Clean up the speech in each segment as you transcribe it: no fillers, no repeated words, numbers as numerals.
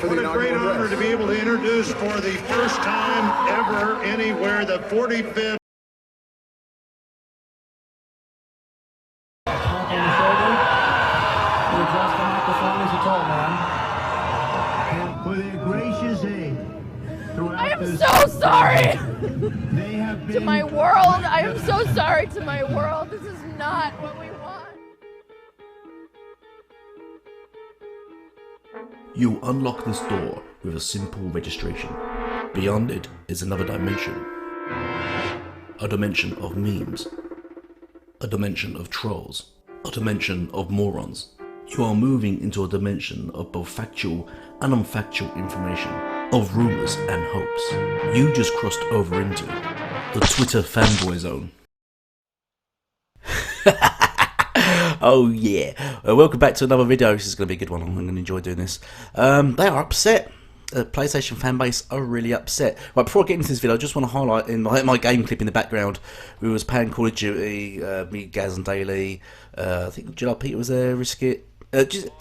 What a great honor to be able to introduce for the first time ever anywhere the 45th. I am so sorry to my world. I am so sorry to my world. This is not what we want. You unlock this door with a simple registration. Beyond it is another dimension. A dimension of memes. A dimension of trolls. A dimension of morons. You are moving into a dimension of both factual and unfactual information, of rumours and hopes. You just crossed over into the Twitter fanboy zone. Oh yeah, welcome back to another video. This is going to be a good one. I'm going to enjoy doing this. They are upset. The PlayStation fanbase are really upset. Right, before I get into this video, I just want to highlight in my game clip in the background, we was playing Call of Duty, me, Gaz and Daly, I think Gerard Peter was there, Riskit. The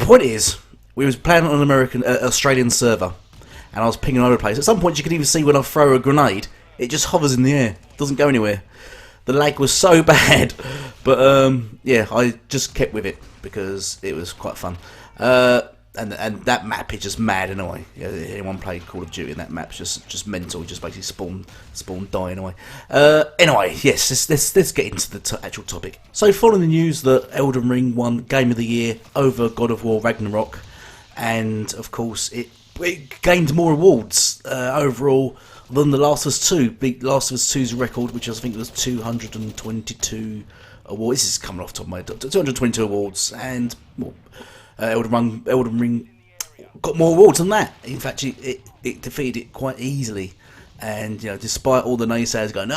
point is, we was playing on an Australian server, and I was pinging all over the place. At some point you can even see when I throw a grenade, it just hovers in the air, doesn't go anywhere. The lag was so bad, but yeah, I just kept with it because it was quite fun. And that map is just mad anyway. Yeah, anyone played Call of Duty and that map's just mental. Just basically spawn, die anyway. Anyway, yes, let's get into the actual topic. So, following the news that Elden Ring won Game of the Year over God of War Ragnarok, and of course it gained more awards overall than The Last of Us 2. Beat Last of Us 2's record, which I think was 222 awards. This is coming off the top of my head. 222 awards, and well, Elden Ring got more awards than that. In fact, it defeated it quite easily. And you know, despite all the naysayers going,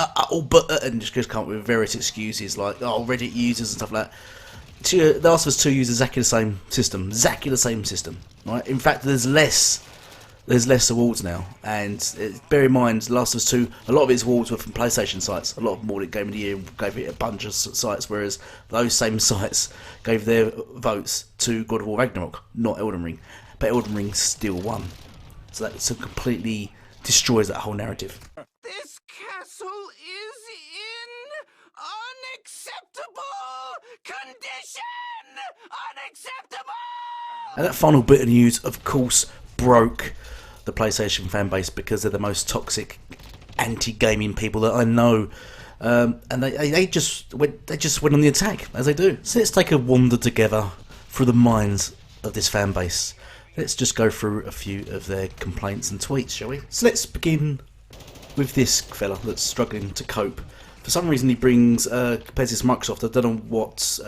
and just come up with various excuses like, Reddit users and stuff like that. The Last of Us 2 uses exactly the same system, right? In fact, there's less awards now, and bear in mind, Last of Us 2, a lot of its awards were from PlayStation sites. A lot of them awarded Game of the Year gave it a bunch of sites, whereas those same sites gave their votes to God of War Ragnarok, not Elden Ring. But Elden Ring still won, so that completely destroys that whole narrative. This castle is in unacceptable condition! Unacceptable! And that final bit of news, of course, broke the PlayStation fan base because they're the most toxic anti-gaming people that I know, and they just went on the attack as they do. So let's take a wander together through the minds of this fan base. Let's just go through a few of their complaints and tweets, shall we? So let's begin with this fella that's struggling to cope. For some reason he compares this to Microsoft. I don't know what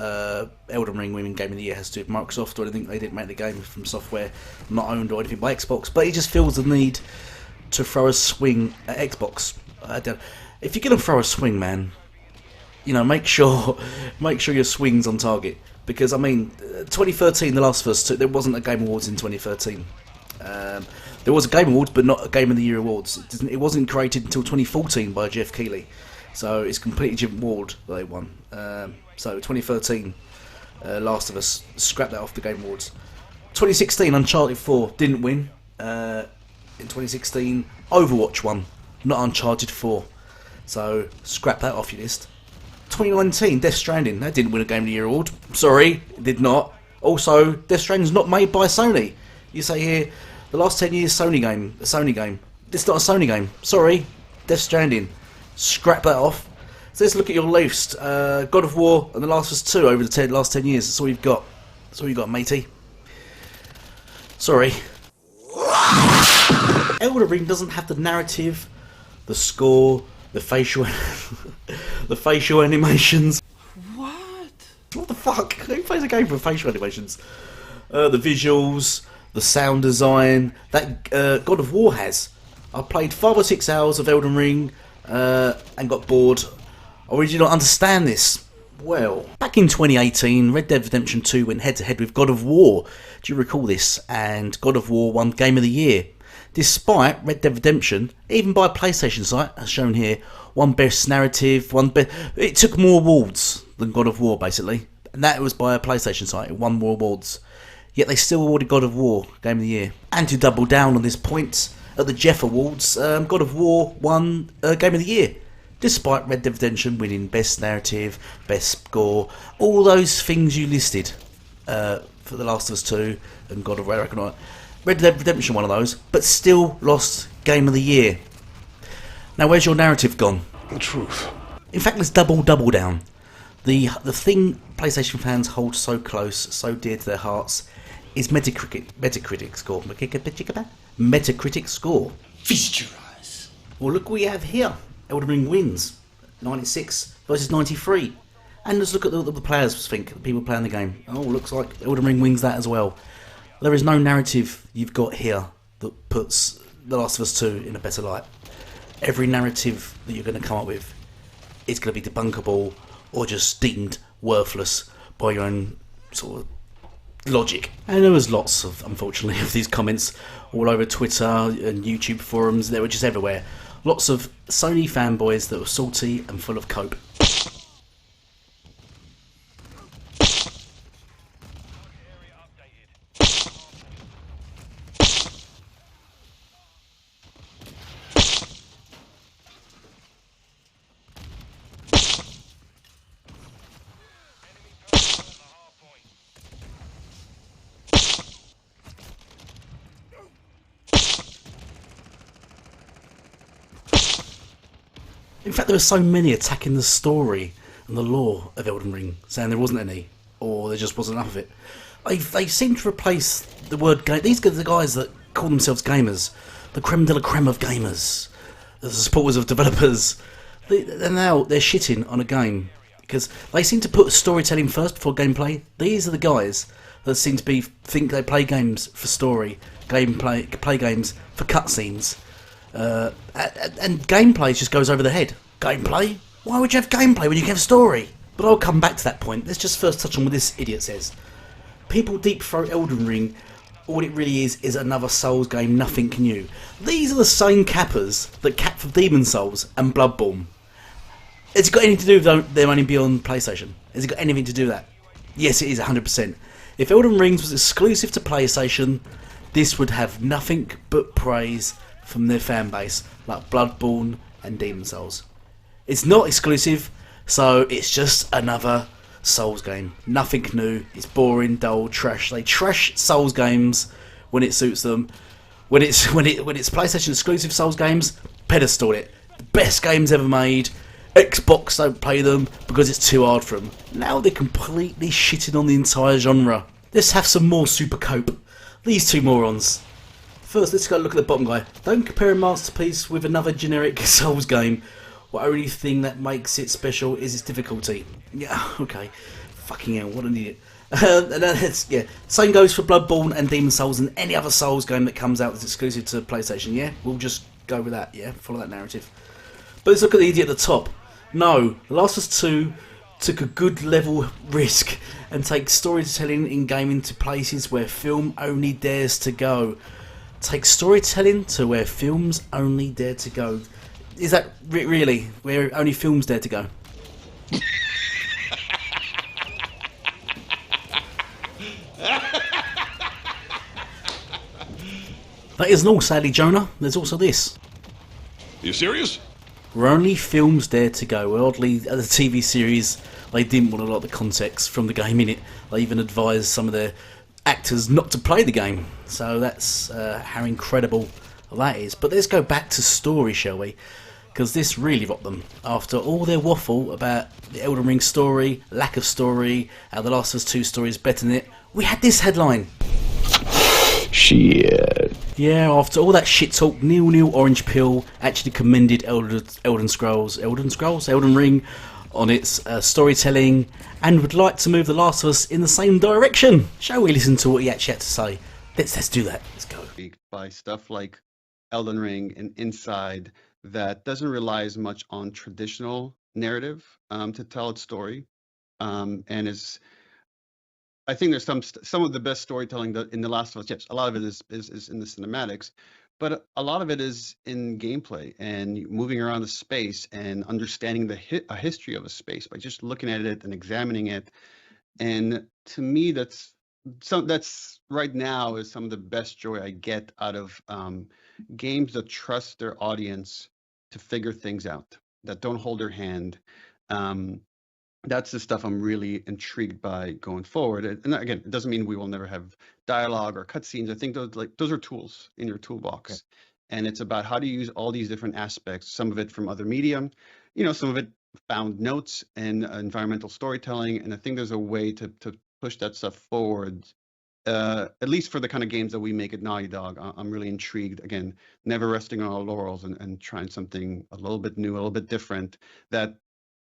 Elden Ring winning Game of the Year has to do with Microsoft, or anything. They didn't make the game from software not owned or anything by Xbox, but he just feels the need to throw a swing at Xbox. If you're going to throw a swing, man, you know, make sure your swing's on target. Because, I mean, 2013, The Last of Us 2, there wasn't a Game Awards in 2013. There was a Game Awards, but not a Game of the Year Awards. It wasn't created until 2014 by Jeff Keighley. So it's completely different award that they won. So 2013, Last of Us, scrapped that off the Game Awards. 2016, Uncharted 4 didn't win. In 2016, Overwatch won, not Uncharted 4. So scrap that off your list. 2019, Death Stranding, that didn't win a Game of the Year award. Sorry, it did not. Also, Death Stranding's not made by Sony. You say here, the last 10 years, a Sony game. It's not a Sony game. Sorry, Death Stranding. Scrap that off. So let's look at your list. God of War and The Last of Us 2 over the last 10 years. That's all you've got. That's all you got, matey. Sorry. Elden Ring doesn't have the narrative, the score, the facial animations. What the fuck? Who plays a game for facial animations? The visuals, the sound design that God of War has. I played 5 or 6 hours of Elden Ring. And got bored. Or did you not understand this? Well, back in 2018, Red Dead Redemption 2 went head to head with God of War. Do you recall this? And God of War won Game of the Year. Despite Red Dead Redemption, even by a PlayStation site, as shown here, won Best Narrative, it took more awards than God of War, basically. And that was by a PlayStation site, it won more awards. yet they still awarded God of War Game of the Year. And to double down on this point, at the Jeff Awards, God of War won Game of the Year, despite Red Dead Redemption winning Best Narrative, Best Score, all those things you listed for The Last of Us 2 and God of War Ragnarok. Red Dead Redemption, one of those, but still lost Game of the Year. Now, where's your narrative gone? The truth. In fact, let's double down. The thing PlayStation fans hold so close, so dear to their hearts, is Metacritic score. Metacritic score. Feast your eyes. Well, look what we have here. Elden Ring wins 96 versus 93. And let's look at what the players think, the people playing the game. Oh, looks like Elden Ring wins that as well. There is no narrative you've got here that puts The Last of Us 2 in a better light. Every narrative that you're going to come up with is going to be debunkable or just deemed worthless by your own sort of logic. And there was lots of, unfortunately, of these comments all over Twitter and YouTube forums. They were just everywhere. Lots of Sony fanboys that were salty and full of cope. In fact, there were so many attacking the story and the lore of Elden Ring, saying there wasn't any, or there just wasn't enough of it. They seem to replace the word game. These are the guys that call themselves gamers, the creme de la creme of gamers, the supporters of developers. They're shitting on a game because they seem to put storytelling first before gameplay. These are the guys that seem to think they play games for story, play games for cutscenes. And gameplay just goes over the head. Gameplay? Why would you have gameplay when you can have story? But I'll come back to that point. Let's just first touch on what this idiot says. People deep throat Elden Ring, all it really is another Souls game, nothing new. These are the same cappers that cap for Demon Souls and Bloodborne. Has it got anything to do with them only being on PlayStation? Has it got anything to do with that? Yes, it is 100%. If Elden Ring was exclusive to PlayStation, this would have nothing but praise from their fan base, like Bloodborne and Demon Souls. It's not exclusive, so it's just another Souls game. Nothing new. It's boring, dull, trash. They trash Souls games when it suits them. When it's PlayStation exclusive Souls games, pedestal it. The best games ever made. Xbox don't play them because it's too hard for them. Now they're completely shitting on the entire genre. Let's have some more super cope. These two morons. First, let's go look at the bottom guy. Don't compare a masterpiece with another generic Souls game. The only thing that makes it special is its difficulty. Yeah, okay. Fucking hell, what an idiot. Same goes for Bloodborne and Demon Souls and any other Souls game that comes out that's exclusive to PlayStation, yeah? We'll just go with that, yeah? Follow that narrative. But let's look at the idiot at the top. No, The Last of Us 2 took a good level risk and takes storytelling in gaming to places where film only dares to go. Take storytelling to where films only dare to go. Is that really where only films dare to go? That isn't all, sadly, Jonah. There's also this. Are you serious? Where only films dare to go. Well, oddly, the TV series, they didn't want a lot of the context from the game in it. They even advised some of their actors not to play the game. So that's how incredible that is. But let's go back to story, shall we? Because this really rocked them. After all their waffle about the Elden Ring story, lack of story, how The Last of Us 2 story is better than it, we had this headline. Shit. Yeah, after all that shit talk, Neil Orange Pill actually commended Elden Ring on its storytelling and would like to move The Last of Us in the same direction. Shall we listen to what he actually had to say? Let's do that. Let's go. By stuff like Elden Ring and Inside that doesn't rely as much on traditional narrative to tell its story, and is I think there's some of the best storytelling in The Last of Us. Yes, a lot of it is in the cinematics, but a lot of it is in gameplay and moving around the space and understanding a history of a space by just looking at it and examining it. And to me, that's so that's right now is some of the best joy I get out of games that trust their audience to figure things out, that don't hold their hand. Um, that's the stuff I'm really intrigued by going forward. And again, it doesn't mean we will never have dialogue or cutscenes. I think those are tools in your toolbox. Okay. And it's about how to use all these different aspects, some of it from other media, some of it found notes and environmental storytelling. And I think there's a way to push that stuff forward, at least for the kind of games that we make at Naughty Dog. I'm really intrigued. Again, never resting on our laurels and trying something a little bit new, a little bit different that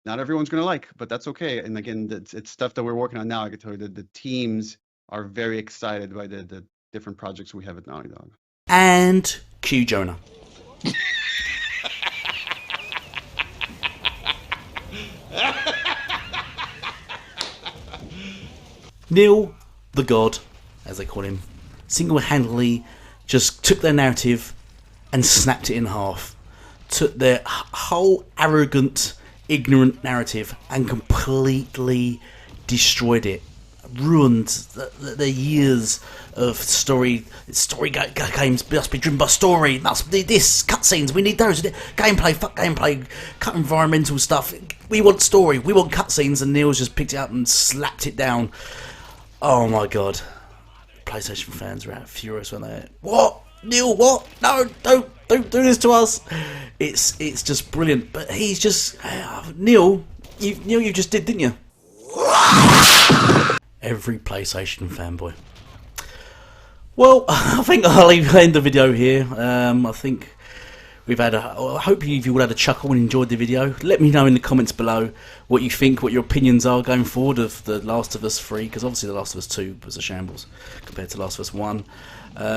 not everyone's going to like, but that's okay. And again, it's stuff that we're working on now. I can tell you that the teams are very excited by the different projects we have at Naughty Dog. And cue Jonah. Neil, the God, as they call him, single-handedly just took their narrative and snapped it in half. Took their whole arrogant, ignorant narrative and completely destroyed it. Ruined the years of story games must be driven by story, must be this, cutscenes, we need those, gameplay, fuck gameplay, cut environmental stuff, we want story, we want cutscenes, and Neil's just picked it up and slapped it down. Oh my god. PlayStation fans were out furious when they... What? Neil, what? No, don't do this to us. It's just brilliant. But he's just... Neil, you just did, didn't you? Every PlayStation fanboy. Well, I think I'll end the video here. I think we've had I hope you all had a chuckle and enjoyed the video. Let me know in the comments below what you think, what your opinions are going forward of The Last of Us 3, because obviously The Last of Us 2 was a shambles compared to Last of Us 1.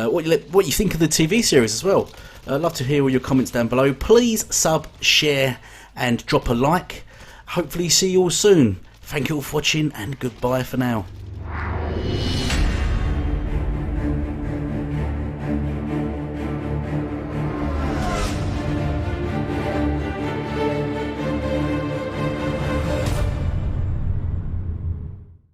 What you think of the TV series as well. I'd love to hear all your comments down below. Please sub, share and drop a like. Hopefully see you all soon. Thank you all for watching and goodbye for now.